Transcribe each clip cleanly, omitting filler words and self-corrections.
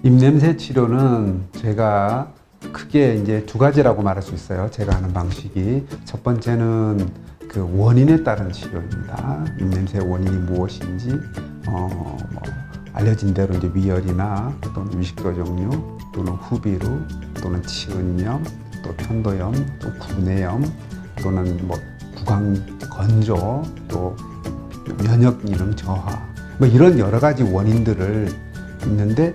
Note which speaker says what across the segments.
Speaker 1: 입냄새 치료는 제가 크게 이제 두 가지라고 말할 수 있어요. 제가 하는 방식이. 첫 번째는 그 원인에 따른 치료입니다. 입냄새의 원인이 무엇인지, 알려진 대로 이제 위열이나 또는 위식도 종류, 또는 후비루, 또는 치은염, 또 편도염, 또 구내염, 또는 구강 건조, 또 면역 기능 저하, 이런 여러 가지 원인들을 있는데,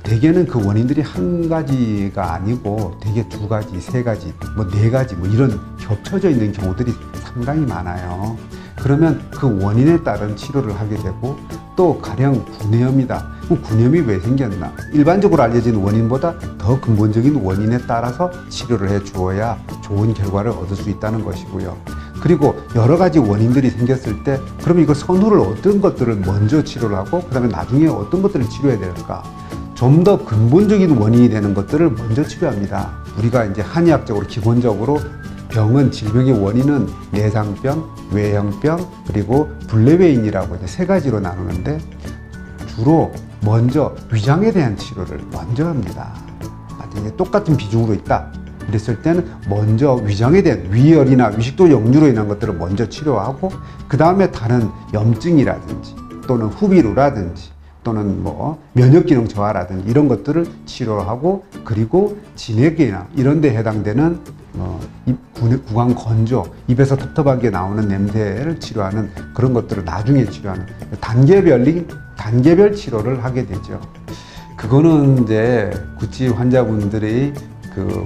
Speaker 1: 대개는 그 원인들이 한 가지가 아니고 대개 두 가지, 세 가지, 네 가지 이런 겹쳐져 있는 경우들이 상당히 많아요. 그러면 그 원인에 따른 치료를 하게 되고, 또 가령 구내염이다. 구내염이 왜 생겼나? 일반적으로 알려진 원인보다 더 근본적인 원인에 따라서 치료를 해 주어야 좋은 결과를 얻을 수 있다는 것이고요. 그리고 여러 가지 원인들이 생겼을 때, 그러면 이거 선후를 어떤 것들을 먼저 치료를 하고, 그 다음에 나중에 어떤 것들을 치료해야 될까? 좀 더 근본적인 원인이 되는 것들을 먼저 치료합니다. 우리가 이제 한의학적으로 기본적으로 질병의 원인은 내상병, 외형병, 그리고 불내외인이라고 이제 세 가지로 나누는데, 주로 먼저 위장에 대한 치료를 먼저 합니다. 똑같은 비중으로 있다. 그랬을 때는 먼저 위장에 대한 위열이나 위식도 역류로 인한 것들을 먼저 치료하고, 그 다음에 다른 염증이라든지 또는 후비루라든지 또는 면역기능 저하라든지 이런 것들을 치료하고, 그리고 진액이나 이런 데 해당되는 구강 건조, 입에서 텁텁하게 나오는 냄새를 치료하는 그런 것들을 나중에 치료하는 단계별 치료를 하게 되죠. 그거는 이제 구취 환자분들이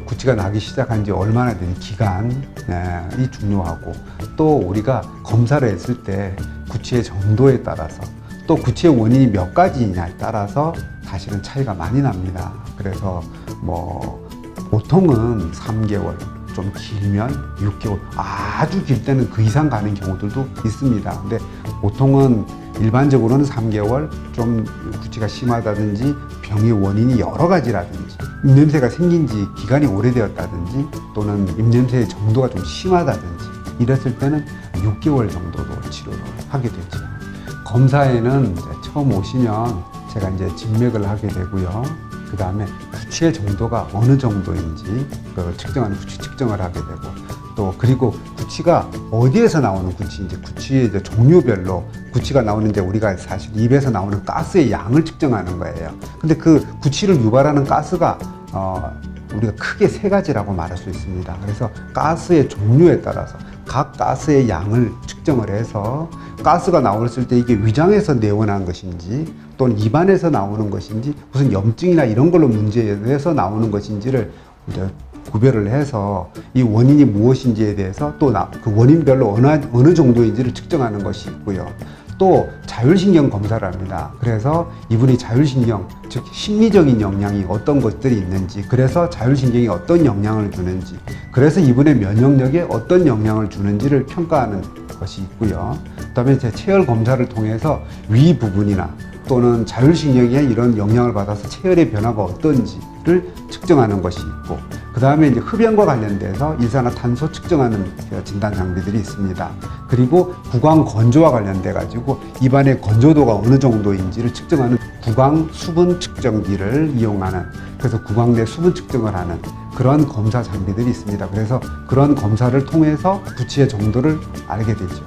Speaker 1: 구취가 나기 시작한 지 얼마나 된 기간이 중요하고, 또 우리가 검사를 했을 때 구취의 정도에 따라서, 또 구취의 원인이 몇 가지냐에 따라서 사실은 차이가 많이 납니다. 그래서 보통은 3개월, 좀 길면 6개월, 아주 길 때는 그 이상 가는 경우들도 있습니다. 근데 보통은 일반적으로는 3개월, 좀 구취가 심하다든지 병의 원인이 여러 가지라든지 입냄새가 생긴 지 기간이 오래되었다든지 또는 입냄새의 정도가 좀 심하다든지 이랬을 때는 6개월 정도도 치료를 하게 되죠. 검사에는 이제 처음 오시면 제가 이제 진맥을 하게 되고요. 그 다음에 구취의 정도가 어느 정도인지 그걸 측정하는 구취 측정을 하게 되고, 또 그리고 구취가 어디에서 나오는 구취인지, 구취의 이제 종류별로 구취가 나오는데, 우리가 사실 입에서 나오는 가스의 양을 측정하는 거예요. 근데 그 구취를 유발하는 가스가 우리가 크게 세 가지라고 말할 수 있습니다. 그래서 가스의 종류에 따라서 각 가스의 양을 측정을 해서, 가스가 나왔을 때 이게 위장에서 내원한 것인지 또는 입안에서 나오는 것인지 무슨 염증이나 이런 걸로 문제에서 나오는 것인지를 이제 구별을 해서 이 원인이 무엇인지에 대해서 또 그 원인별로 어느 정도인지를 측정하는 것이 있고요. 또 자율신경 검사를 합니다. 그래서 이분이 자율신경, 즉 심리적인 영향이 어떤 것들이 있는지, 그래서 자율신경이 어떤 영향을 주는지, 그래서 이분의 면역력에 어떤 영향을 주는지를 평가하는 것이 있고요. 그다음에 제 체열 검사를 통해서 위 부분이나 또는 자율신경에 이런 영향을 받아서 체열의 변화가 어떤지를 측정하는 것이 있고, 그 다음에 이제 흡연과 관련돼서 일산화탄소 측정하는 진단 장비들이 있습니다. 그리고 구강 건조와 관련돼 가지고 입안의 건조도가 어느 정도인지를 측정하는 구강 수분 측정기를 이용하는, 그래서 구강 내 수분 측정을 하는 그런 검사 장비들이 있습니다. 그래서 그런 검사를 통해서 구취의 정도를 알게 되죠.